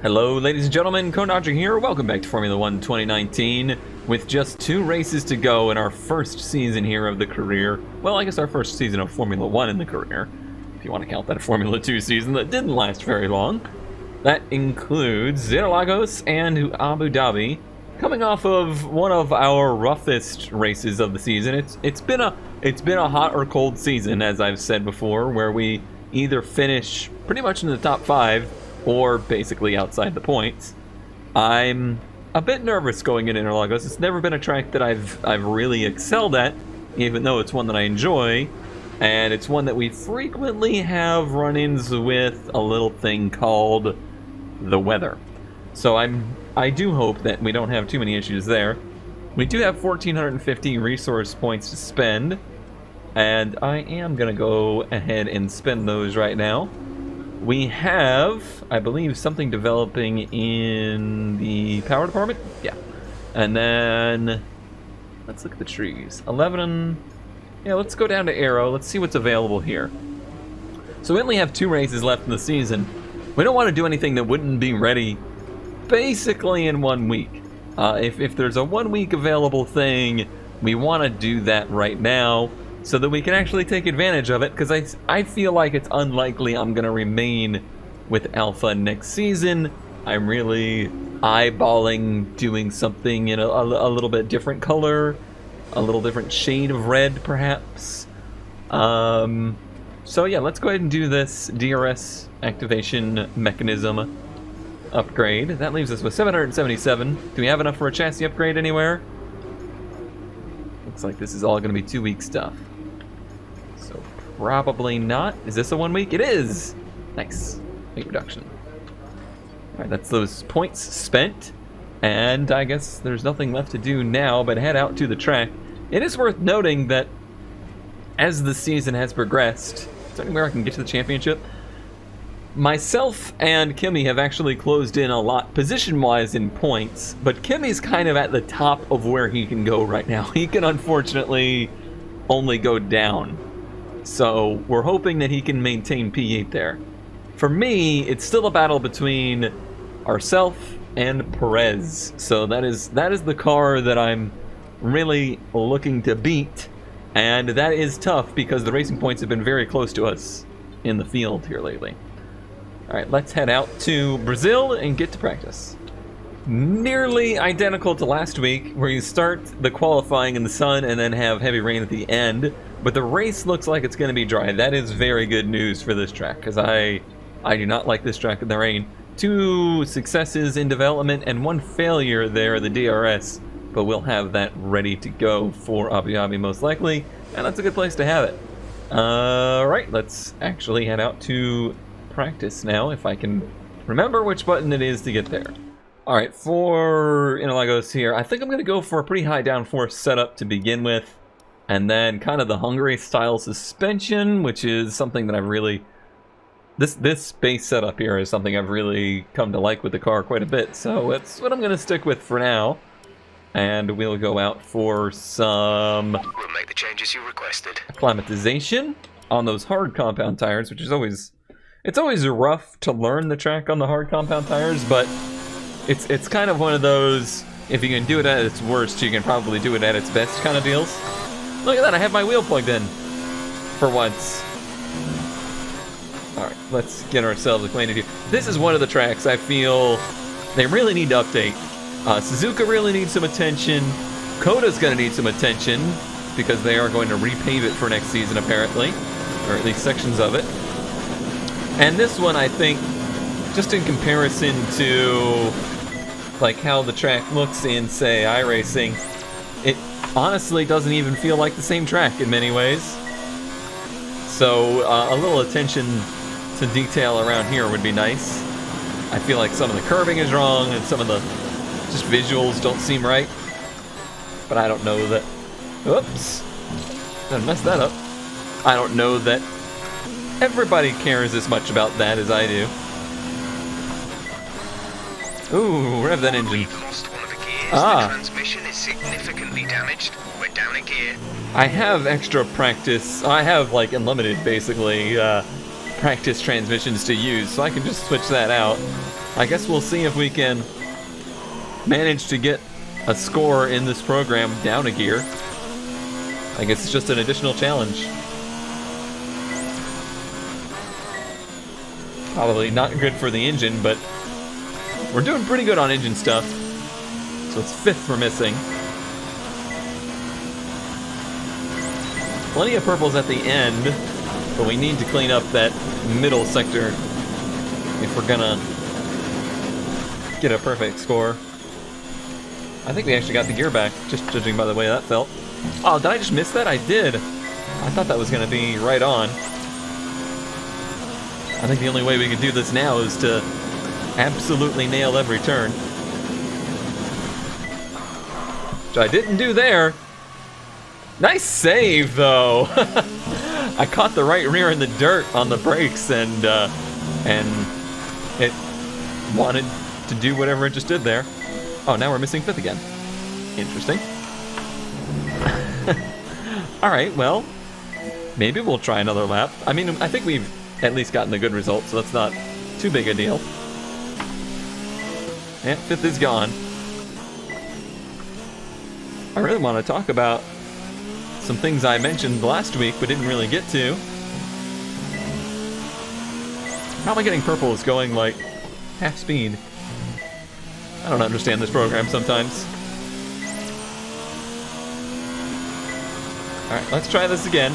Hello, ladies and gentlemen, Conodger here. Welcome back to Formula 1 2019. With just 2 races to go in our first season here of the career. Well, I guess our first season of Formula 1 in the career, if you want to count that a Formula 2 season that didn't last very long. That includes Interlagos and Abu Dhabi. Coming off of one of our roughest races of the season. It's been a hot or cold season, as I've said before, where we either finish pretty much in the top 5 or basically outside the points. I'm a bit nervous going into Interlagos. It's never been a track that I've really excelled at, even though it's one that I enjoy, and it's one that we frequently have run-ins with a little thing called the weather. So I do hope that we don't have too many issues there. We do have 1,450 resource points to spend, and I am gonna go ahead and spend those right now. We have, I believe, something developing in the power department. Yeah. And then, let's look at the trees. 11, yeah, let's go down to Aero. Let's see what's available here. So we only have 2 races left in the season. We don't want to do anything that wouldn't be ready basically in 1 week. If there's a 1 week available thing, we want to do that right now, so that we can actually take advantage of it, because I feel like it's unlikely I'm going to remain with Alpha next season. I'm really eyeballing doing something in a little bit different color, a little different shade of red, perhaps. So yeah, let's go ahead and do this DRS activation mechanism upgrade. That leaves us with 777. Do we have enough for a chassis upgrade anywhere? Looks like this is all going to be 2 week stuff. So probably not. Is this a 1 week? It is! Nice. Weight reduction. Alright, that's those points spent. And I guess there's nothing left to do now but head out to the track. It is worth noting that as the season has progressed, is there anywhere I can get to the championship? Myself and Kimmy have actually closed in a lot position-wise in points, but Kimmy's kind of at the top of where he can go right now. He can unfortunately only go down. So we're hoping that he can maintain P8 there. For me, it's still a battle between ourselves and Perez. So that is the car that I'm really looking to beat. And that is tough because the racing points have been very close to us in the field here lately. Alright, let's head out to Brazil and get to practice. Nearly identical to last week, where you start the qualifying in the sun and then have heavy rain at the end, but the race looks like it's going to be dry. That is very good news for this track, because I do not like this track in the rain. 2 successes in development and 1 failure there, the DRS, but we'll have that ready to go for Abu Dhabi most likely, and that's a good place to have it. Alright, let's actually head out to practice now, if I can remember which button it is to get there. Alright, for Interlagos here, I think I'm going to go for a pretty high downforce setup to begin with, and then kind of the Hungary style suspension, which is something that I've really... This base setup here is something I've really come to like with the car quite a bit, so it's what I'm going to stick with for now. And we'll go out for some... We'll make the changes you requested. Acclimatization on those hard compound tires, which is always... It's always rough to learn the track on the hard compound tires, but it's kind of one of those, if you can do it at its worst, you can probably do it at its best kind of deals. Look at that, I have my wheel plugged in. For once. Alright, let's get ourselves acquainted here. This is one of the tracks I feel they really need to update. Suzuka really needs some attention. Koda's going to need some attention, because they are going to repave it for next season apparently. Or at least sections of it. And this one, I think, just in comparison to like how the track looks in, say, iRacing, it honestly doesn't even feel like the same track in many ways. So a little attention to detail around here would be nice. I feel like some of the curving is wrong and some of the just visuals don't seem right. But I don't know that... Oops. Done messed that up. I don't know that everybody cares as much about that as I do. Ooh, rev that engine. We've lost one of the gears. The transmission is significantly damaged. We're down a gear. I have extra practice. I have like unlimited basically practice transmissions to use, so I can just switch that out. I guess we'll see if we can manage to get a score in this program down a gear. I guess it's just an additional challenge. Probably not good for the engine, but we're doing pretty good on engine stuff. So it's 5th we're missing. Plenty of purples at the end, but we need to clean up that middle sector if we're gonna get a perfect score. I think we actually got the gear back, just judging by the way that felt. Oh, did I just miss that? I did. I thought that was gonna be right on. I think the only way we can do this now is to absolutely nail every turn. Which I didn't do there. Nice save, though. I caught the right rear in the dirt on the brakes, and it wanted to do whatever it just did there. Oh, now we're missing 5th again. Interesting. Alright, well, maybe we'll try another lap. I mean, I think we've at least gotten a good result, so that's not too big a deal. Yeah, 5th is gone. I really want to talk about some things I mentioned last week but didn't really get to. How am I getting purple is going like half speed? I don't understand this program sometimes. Alright, let's try this again.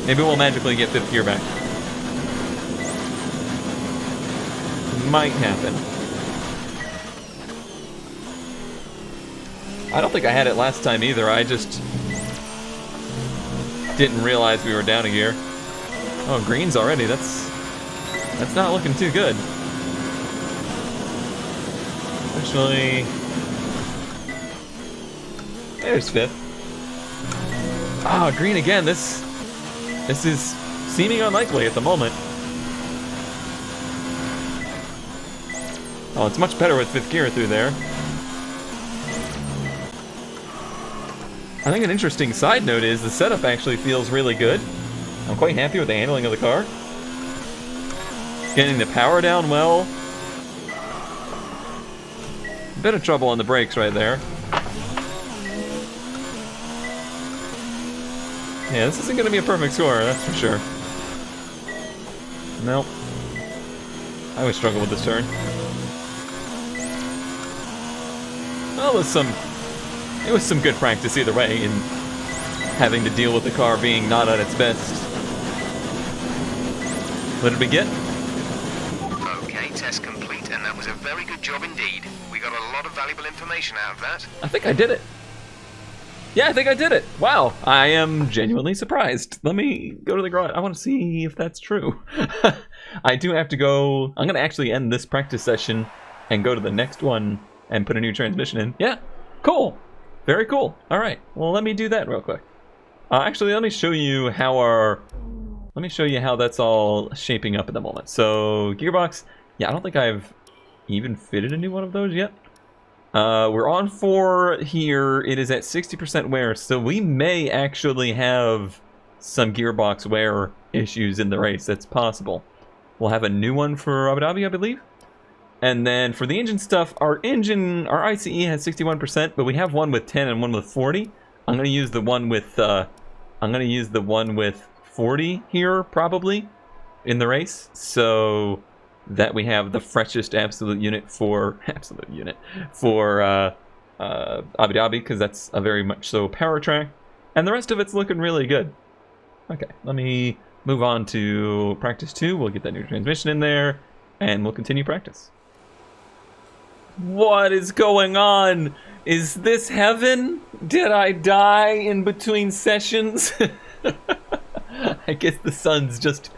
Maybe we'll magically get 5th gear back. Might happen. I don't think I had it last time either. I just didn't realize we were down a gear. Oh, greens already. That's not looking too good. Actually, there's 5th. Ah, green again. This is seeming unlikely at the moment. Oh, it's much better with 5th gear through there. I think an interesting side note is the setup actually feels really good. I'm quite happy with the handling of the car. Getting the power down well. Bit of trouble on the brakes right there. Yeah, this isn't going to be a perfect score, that's for sure. Nope. I always struggle with this turn. Well, it was some good practice either way in having to deal with the car being not at its best. What did we get? Okay, test complete, and that was a very good job indeed. We got a lot of valuable information out of that. I think I did it. Yeah, I think I did it. Wow, I am genuinely surprised. Let me go to the garage. I want to see if that's true. I do have to go. I'm going to actually end this practice session and go to the next one and put a new transmission in. Yeah, cool. Very cool. All right. Well, let me do that real quick. Actually, let me show you how that's all shaping up at the moment. So, gearbox. Yeah, I don't think I've even fitted a new one of those yet. We're on 4 here. It is at 60% wear, so we may actually have some gearbox wear issues in the race. That's possible. We'll have a new one for Abu Dhabi, I believe. And then for the engine stuff, our ICE has 61%, but we have one with 10 and one with 40. I'm gonna use the one with 40 here probably in the race, so that we have the freshest absolute unit for Abu Dhabi, because that's a very much so power track, and the rest of it's looking really good. Okay, let me move on to practice 2. We'll get that new transmission in there, and we'll continue practice. What is going on? Is this heaven? Did I die in between sessions? I guess the sun's just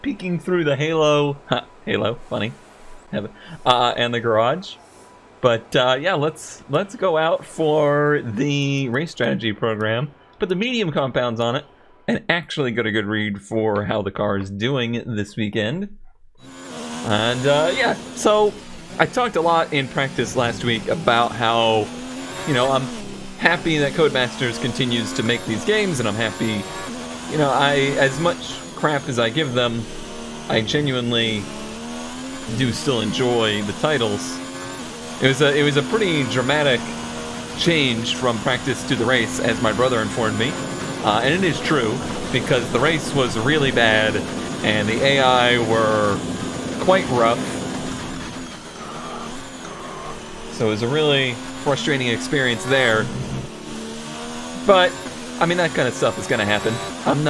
peeking through the halo. Halo, funny. Heaven. And the garage. But yeah, let's go out for the race strategy program. Put the medium compounds on it, and actually get a good read for how the car is doing this weekend. And yeah, so I talked a lot in practice last week about how, you know, I'm happy that Codemasters continues to make these games, and I'm happy you know, as much crap as I give them, I genuinely do still enjoy the titles. It was a pretty dramatic change from practice to the race, as my brother informed me, and it is true because the race was really bad and the AI were quite rough. So it was a really frustrating experience there. But I mean, that kind of stuff is going to happen. I'm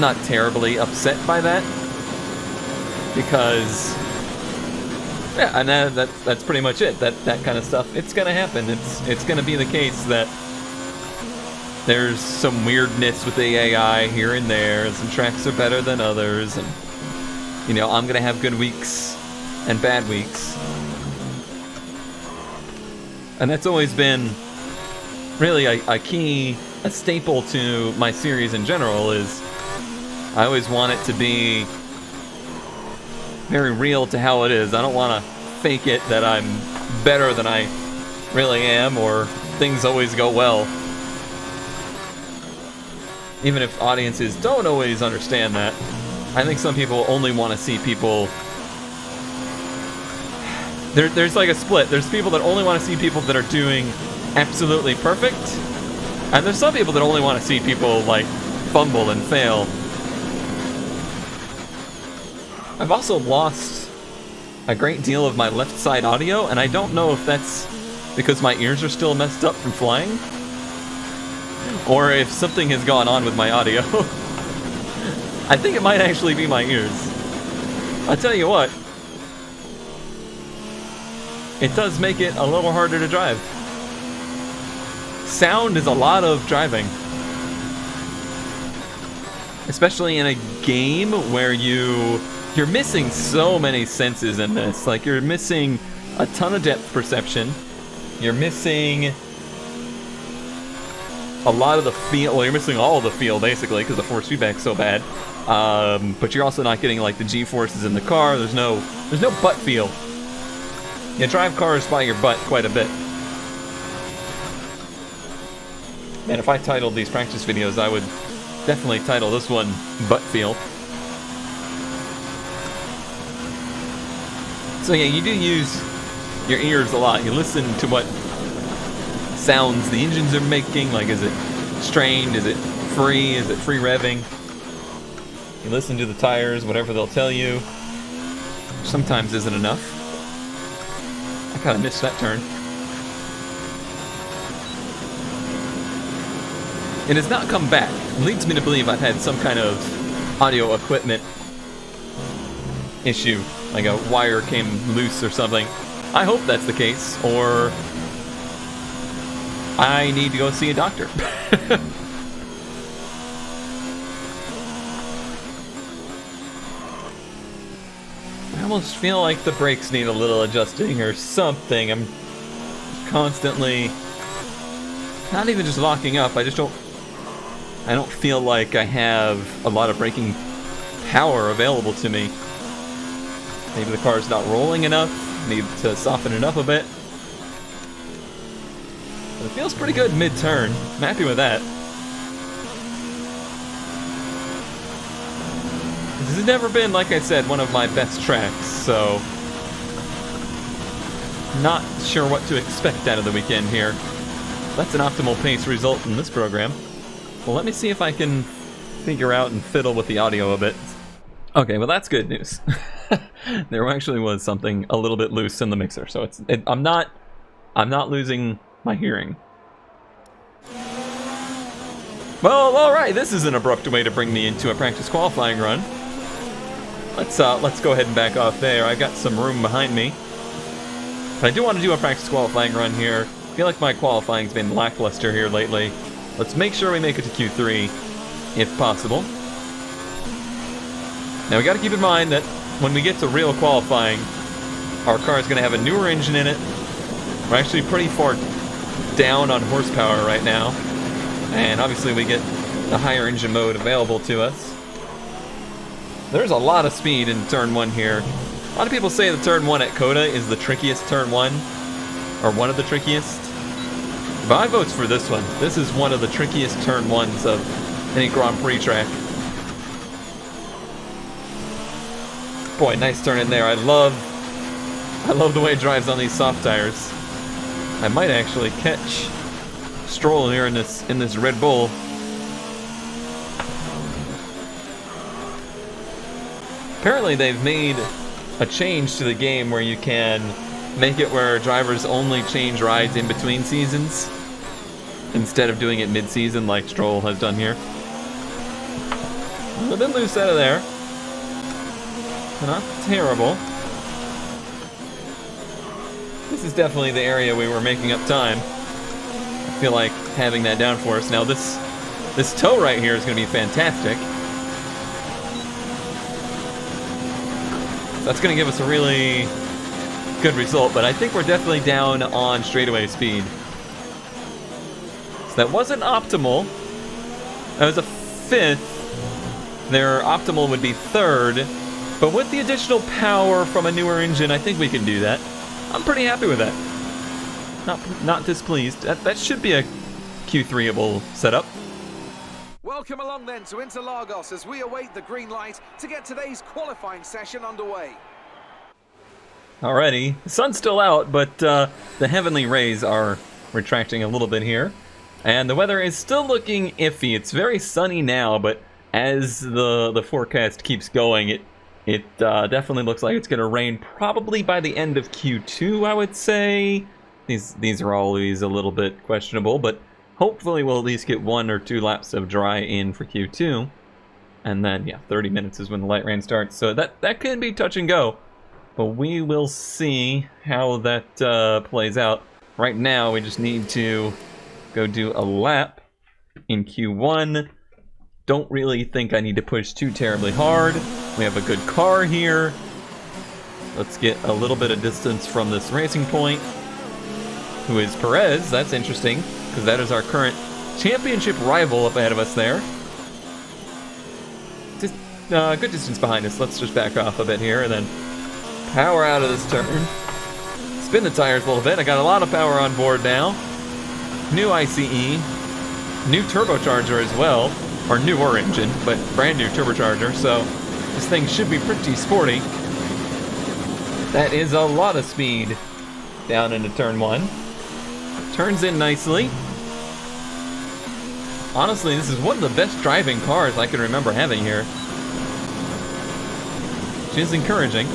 not terribly upset by that because, yeah, and that's pretty much it. That kind of stuff, it's going to happen. It's going to be the case that there's some weirdness with the AI here and there. Some tracks are better than others, and you know, I'm going to have good weeks and bad weeks, and that's always been really a staple to my series in general. Is I always want it to be very real to how it is. I don't want to fake it that I'm better than I really am, or things always go well. Even if audiences don't always understand that. I think some people only want to see people... There's like a split. There's people that only want to see people that are doing absolutely perfect, and there's some people that only want to see people like fumble and fail. I've also lost a great deal of my left side audio, and I don't know if that's because my ears are still messed up from flying, or if something has gone on with my audio. I think it might actually be my ears. I'll tell you what, it does make it a little harder to drive. Sound is a lot of driving. Especially in a game where you're missing so many senses in this. Like, you're missing a ton of depth perception. You're missing a lot of the feel. Well, you're missing all of the feel, basically, because the force feedback's so bad. But you're also not getting, like, the G-forces in the car. There's no butt feel. You drive cars by your butt quite a bit. Man, if I titled these practice videos, I would definitely title this one Butt Feel. So yeah, you do use your ears a lot. You listen to what sounds the engines are making. Like, is it strained? Is it free? Is it free revving? You listen to the tires, whatever they'll tell you. Sometimes isn't enough. I kind of missed that turn. It has not come back. It leads me to believe I've had some kind of audio equipment issue, like a wire came loose or something. I hope that's the case, or I need to go see a doctor. I almost feel like the brakes need a little adjusting or something. I'm constantly not even just locking up. I don't feel like I have a lot of braking power available to me. Maybe the car's not rolling enough. Need to soften it up a bit. But it feels pretty good mid-turn. I'm happy with that. This has never been, like I said, one of my best tracks, so not sure what to expect out of the weekend here. That's an optimal pace result in this program. Well, let me see if I can figure out and fiddle with the audio a bit. Okay, well, that's good news. There actually was something a little bit loose in the mixer, so I'm not losing my hearing. Well, all right, this is an abrupt way to bring me into a practice qualifying run. Let's go ahead and back off there. I've got some room behind me, but I do want to do a practice qualifying run here. I feel like my qualifying's been lackluster here lately. Let's make sure we make it to Q3, if possible. Now we got to keep in mind that when we get to real qualifying, our car is going to have a newer engine in it. We're actually pretty far down on horsepower right now, and obviously we get the higher engine mode available to us. There's a lot of speed in turn 1 here. A lot of people say the turn 1 at Coda is the trickiest turn 1, or one of the trickiest. But I vote for this one. This is one of the trickiest turn 1s of any Grand Prix track. Boy, nice turn in there. I love the way it drives on these soft tires. I might actually catch Stroll here in this Red Bull. Apparently they've made a change to the game where you can make it where drivers only change rides in between seasons instead of doing it mid-season like Stroll has done here. A bit loose out of there. Not terrible. This is definitely the area we were making up time. I feel like having that down for us. Now this toe right here is going to be fantastic. That's going to give us a really good result, but I think we're definitely down on straightaway speed. So that wasn't optimal. That was a 5th. Their optimal would be 3rd. But with the additional power from a newer engine, I think we can do that. I'm pretty happy with that. Not displeased. That should be a Q3-able setup. Welcome along then to Interlagos as we await the green light to get today's qualifying session underway. Alrighty, the sun's still out, but the heavenly rays are retracting a little bit here. And the weather is still looking iffy. It's very sunny now, but as the forecast keeps going, it definitely looks like it's going to rain probably by the end of Q2, I would say. These are always a little bit questionable, but hopefully we'll at least get 1 or 2 laps of dry in for Q2. And then, yeah, 30 minutes is when the light rain starts. So that could be touch and go. But we will see how that plays out. Right now, we just need to go do a lap in Q1. Don't really think I need to push too terribly hard. We have a good car here. Let's get a little bit of distance from this racing point. Who is Perez? That's interesting, because that is our current championship rival up ahead of us there. Just good distance behind us. Let's just back off a bit here and then power out of this turn. Spin the tires a little bit. I got a lot of power on board now. New ICE, new turbocharger as well. Or newer engine, but brand new turbocharger, so this thing should be pretty sporty. That is a lot of speed down into turn 1. Turns in nicely. Honestly, this is one of the best driving cars I can remember having here. Which is encouraging.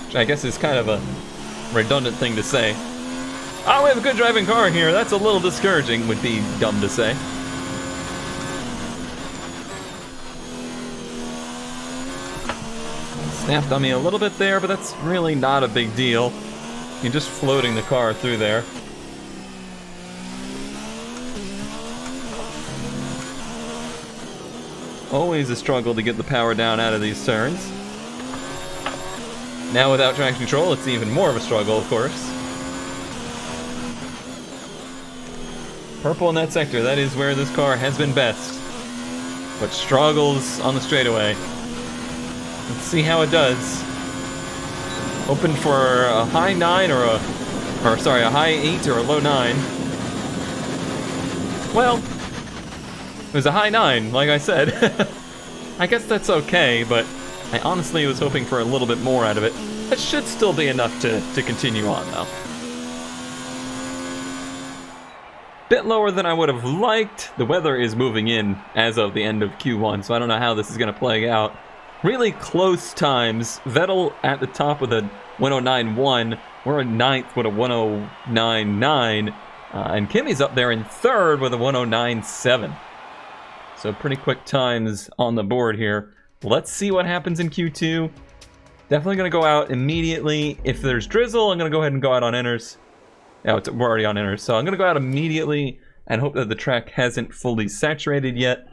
Which I guess is kind of a redundant thing to say. Oh, we have a good driving car here. That's a little discouraging, would be dumb to say. Snapped on me a little bit there, but that's really not a big deal. You're just floating the car through there. Always a struggle to get the power down out of these turns. Now without traction control, it's even more of a struggle, of course. Purple in that sector, that is where this car has been best. But struggles on the straightaway. Let's see how it does. Open for a high 9 or a high 8 or a low 9. Well, it was a high 9, like I said. I guess that's okay, but I honestly was hoping for a little bit more out of it. That should still be enough to continue on, though. Bit lower than I would have liked. The weather is moving in as of the end of Q1, so I don't know how this is going to play out. Really close times. Vettel at the top with a 109.1. We're in 9th with a 109.9. And Kimi's up there in 3rd with a 109.7. So pretty quick times on the board here. Let's see what happens in Q2. Definitely going to go out immediately. If there's drizzle, I'm going to go ahead and go out on inners. Now, we're already on inners, so I'm going to go out immediately and hope that the track hasn't fully saturated yet,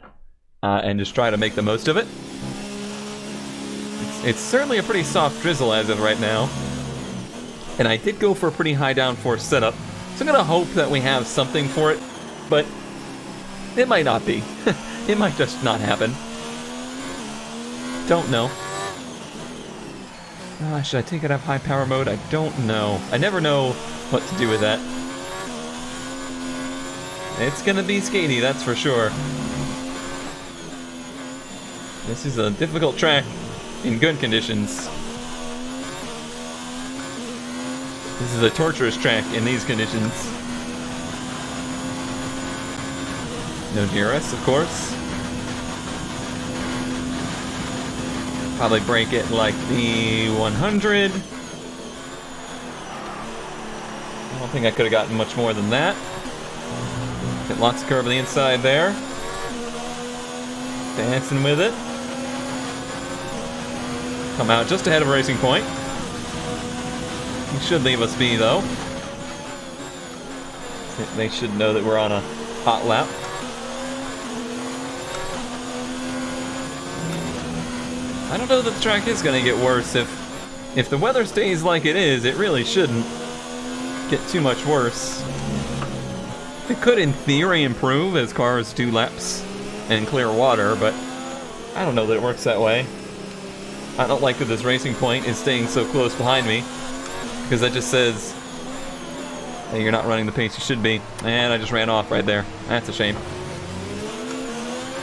and just try to make the most of it. It's certainly a pretty soft drizzle as of right now, and I did go for a pretty high downforce setup, so I'm going to hope that we have something for it, but it might not be. It might just not happen. Don't know. Should I take it out of high power mode? I don't know. I never know what to do with that. It's gonna be skaty, that's for sure. This is a difficult track in good conditions. This is a torturous track in these conditions. No DRS, of course. Probably break it like the 100. I don't think I could have gotten much more than that. Get lots of curve on the inside there. Dancing with it. Come out just ahead of Racing Point. He should leave us be, though. They should know that we're on a hot lap. I don't know that the track is going to get worse. If the weather stays like it is, it really shouldn't get too much worse. It could, in theory, improve as cars do laps in clear water, but I don't know that it works that way. I don't like that this Racing Point is staying so close behind me, because that just says, hey, you're not running the pace you should be. And I just ran off right there. That's a shame.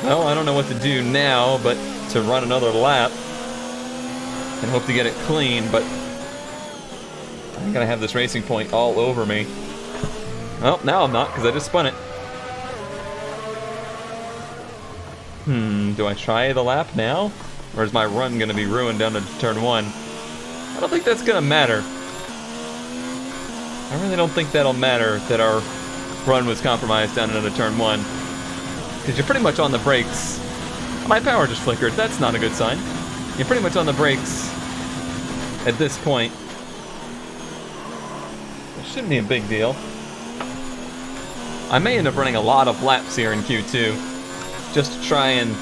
Well, I don't know what to do now, but to run another lap and hope to get it clean, but I'm gonna have this Racing Point all over me. Well, now I'm not, because I just spun it. Do I try the lap now? Or is my run gonna be ruined down to turn 1? I don't think that's gonna matter. I really don't think that'll matter that our run was compromised down into turn 1. Because you're pretty much on the brakes. My power just flickered. That's not a good sign. You're pretty much on the brakes at this point. It shouldn't be a big deal. I may end up running a lot of laps here in Q2 just to try and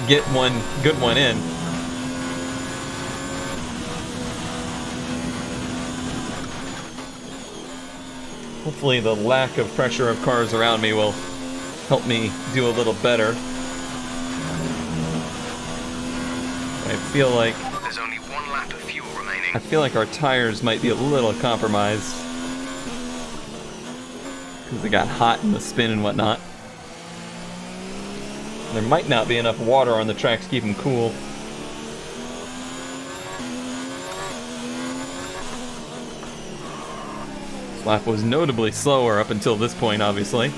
get one good one in. Hopefully the lack of pressure of cars around me will help me do a little better. I feel like there's only one lap of fuel remaining. I feel like our tires might be a little compromised because they got hot in the spin and whatnot. There might not be enough water on the track to keep them cool. This lap was notably slower up until this point, obviously.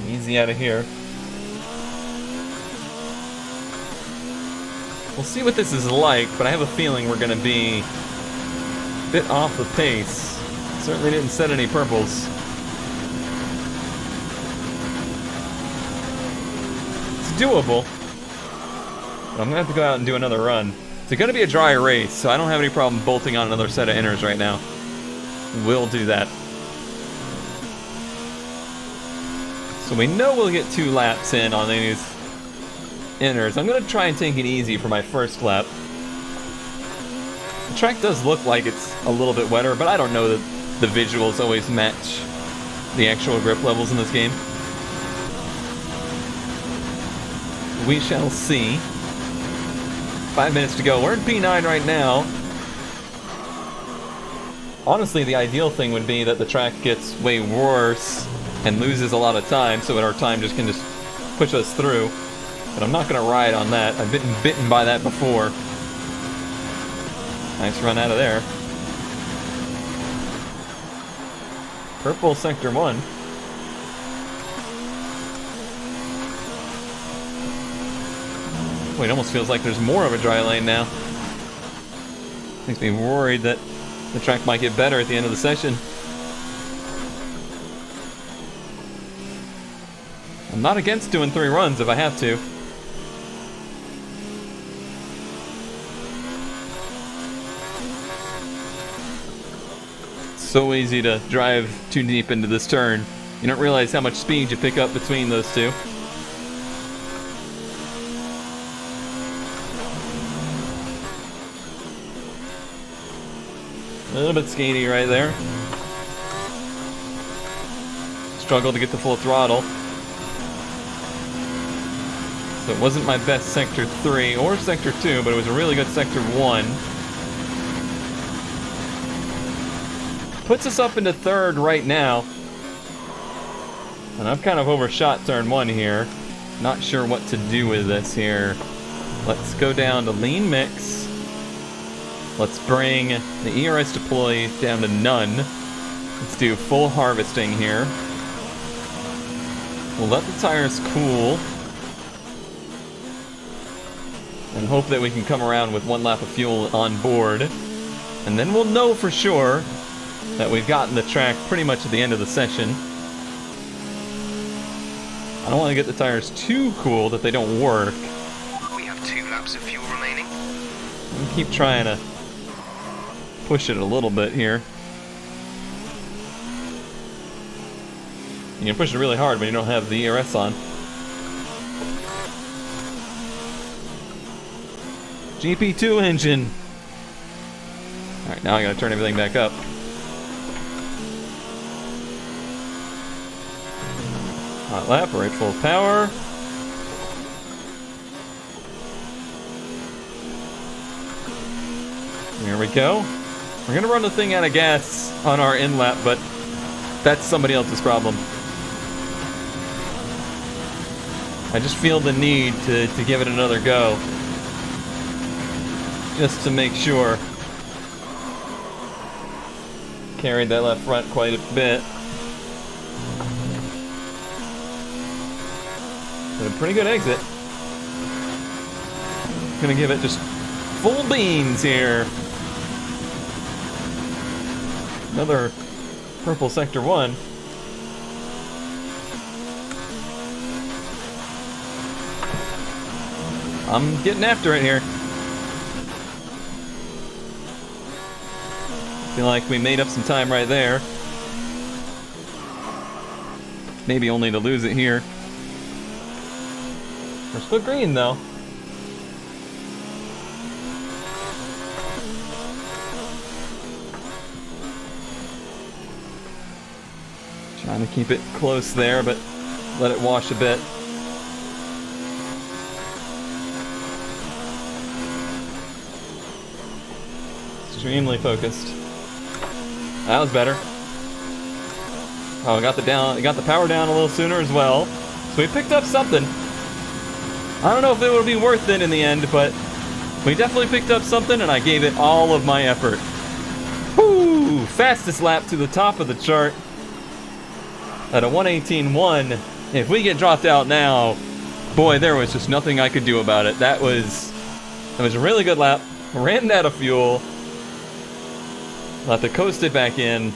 Easy out of here. We'll see what this is like, but I have a feeling we're going to be a bit off the pace. Certainly didn't set any purples. It's doable, but I'm going to have to go out and do another run. It's going to be a dry race, so I don't have any problem bolting on another set of inners right now. We'll do that. So we know we'll get 2 laps in on these inners. I'm going to try and take it easy for my first lap. The track does look like it's a little bit wetter, but I don't know that the visuals always match the actual grip levels in this game. We shall see. 5 minutes to go. We're in P9 right now. Honestly, the ideal thing would be that the track gets way worse and loses a lot of time, so that our time can just push us through. But I'm not going to ride on that. I've been bitten by that before. Nice run out of there. Purple Sector 1. Boy, it almost feels like there's more of a dry lane now. Makes me worried that the track might get better at the end of the session. I'm not against doing 3 runs if I have to. So easy to drive too deep into this turn. You don't realize how much speed you pick up between those two. A little bit skaty right there. Struggle to get the full throttle. So it wasn't my best Sector 3 or Sector 2, but it was a really good Sector 1. Puts us up into 3rd right now. And I've kind of overshot turn 1 here. Not sure what to do with this here. Let's go down to lean mix. Let's bring the ERS deploy down to none. Let's do full harvesting here. We'll let the tires cool. And hope that we can come around with 1 lap of fuel on board. And then we'll know for sure that we've gotten the track pretty much at the end of the session. I don't want to get the tires too cool that they don't work. We have 2 laps of fuel remaining. We'll keep trying to push it a little bit here. You can push it really hard when you don't have the ERS on. GP2 engine. Alright, now I gotta turn everything back up. Hot lap, we're at full power. There we go. We're gonna run the thing out of gas on our in lap, but that's somebody else's problem. I just feel the need to give it another go. Just to make sure. Carried that left front quite a bit. But a pretty good exit. Gonna give it just full beans here. Another purple Sector 1. I'm getting after it here. Feel like we made up some time right there. Maybe only to lose it here. We're still green though. Trying to keep it close there, but let it wash a bit. Extremely focused. That was better. Oh, got the power down a little sooner as well. So we picked up something. I don't know if it would be worth it in the end, but we definitely picked up something, and I gave it all of my effort. Woo! Fastest lap to the top of the chart at a 1:18.1. If we get dropped out now, boy, there was just nothing I could do about it. That was a really good lap. Ran out of fuel. Let the coast it back in.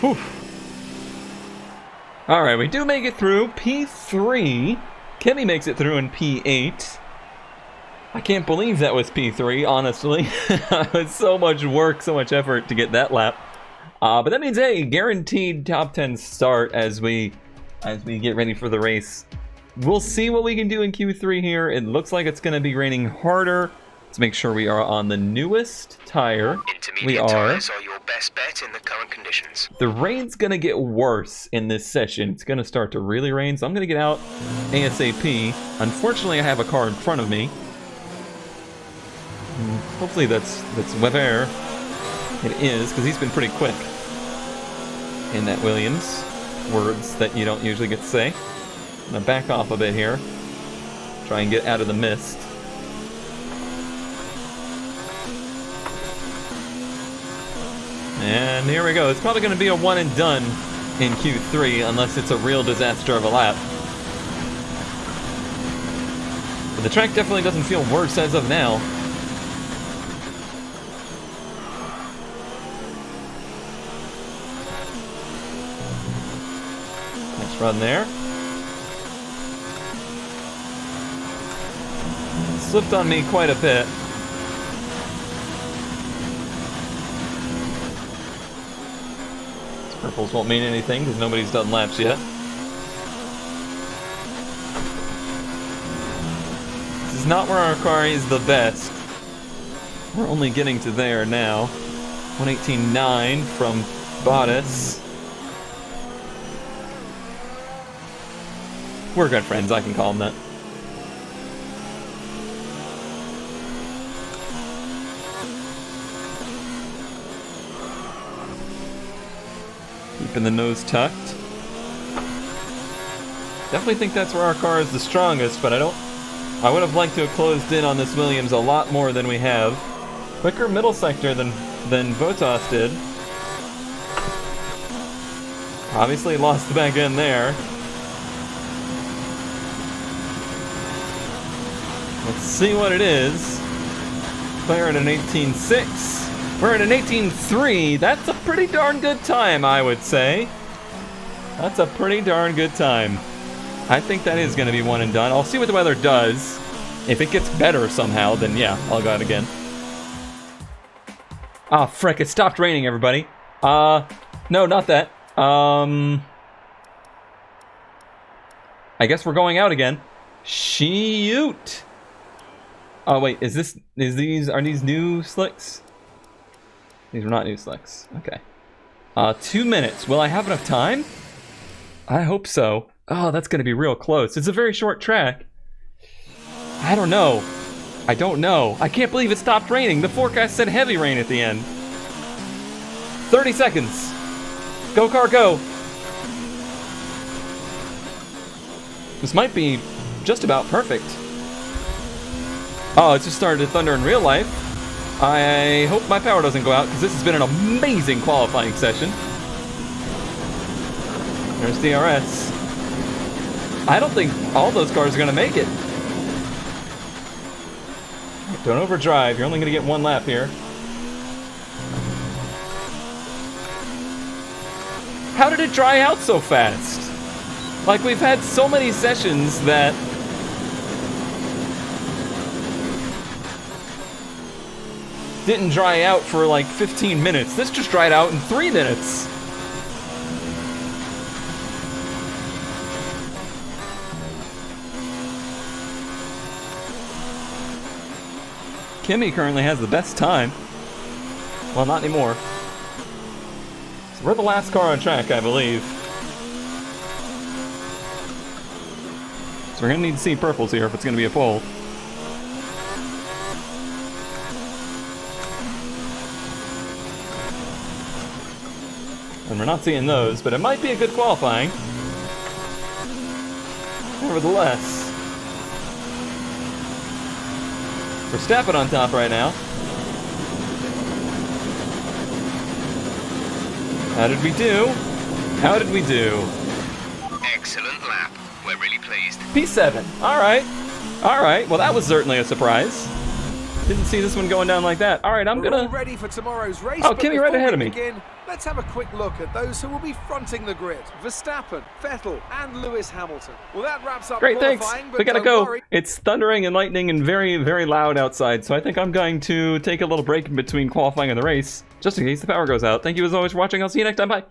Whew. Alright, we do make it through P3. Kimmy makes it through in P8. I can't believe that was P3, honestly. It was so much work, so much effort to get that lap. But that means, hey, guaranteed top 10 start as we get ready for the race. We'll see what we can do in Q3 here. It looks like it's going to be raining harder. Let's make sure we are on the newest tire. Intermediate tires are your best bet in the current conditions. The rain's gonna get worse in this session. It's gonna start to really rain, so I'm gonna get out ASAP. Unfortunately, I have a car in front of me. Hopefully that's Weber. It is, because he's been pretty quick in that Williams. Words that you don't usually get to say. I'm gonna back off a bit here. Try and get out of the mist. And here we go. It's probably going to be a one and done in Q3 unless it's a real disaster of a lap. But the track definitely doesn't feel worse as of now. Nice run there. Slipped on me quite a bit. Purples won't mean anything because nobody's done laps yet. This is not where our car is the best. We're only getting to there now. 1:18.9 from Bottas. We're good friends, I can call him that. Keeping the nose tucked. Definitely think that's where our car is the strongest, but I would have liked to have closed in on this Williams a lot more than we have. Quicker middle sector than Votas did. Obviously lost the back end there. Let's see what it is. We're at an 18.6. We're at an 18.3. That's a pretty darn good time, I would say. That's a pretty darn good time. I think that is going to be one and done. I'll see what the weather does. If it gets better somehow, then yeah, I'll go out again. Ah, frick, it stopped raining, everybody. No, not that. I guess we're going out again. Shoot. Oh wait, are these new slicks? These are not new slicks. Okay. 2 minutes. Will I have enough time? I hope so. Oh, that's gonna be real close. It's a very short track. I don't know. I don't know. I can't believe it stopped raining. The forecast said heavy rain at the end. 30 seconds. Go, car, go. This might be just about perfect. Oh, it just started to thunder in real life. I hope my power doesn't go out, because this has been an amazing qualifying session. There's DRS. I don't think all those cars are going to make it. Don't overdrive. You're only going to get one lap here. How did it dry out so fast? Like, we've had so many sessions that didn't dry out for like 15 minutes. This just dried out in 3 minutes. Kimmy currently has the best time. Well, not anymore. So we're the last car on track, I believe. So we're gonna need to see purples here if it's gonna be a pole. And we're not seeing those, but it might be a good qualifying. Nevertheless. Verstappen on top right now. How did we do? How did we do? Excellent lap. We're really pleased. P7. Alright. Alright. Well, that was certainly a surprise. Didn't see this one going down like that. Alright, I'm We're gonna... all ready for tomorrow's race. Oh, Kimmy right ahead of me. Let's have a quick look at those who will be fronting the grid. Verstappen, Vettel, and Lewis Hamilton. Well, that wraps up Great, thanks. qualifying, We gotta don't go. worry. It's thundering and lightning and very, very loud outside, so I think I'm going to take a little break in between qualifying and the race, just in case the power goes out. Thank you as always for watching. I'll see you next time. Bye.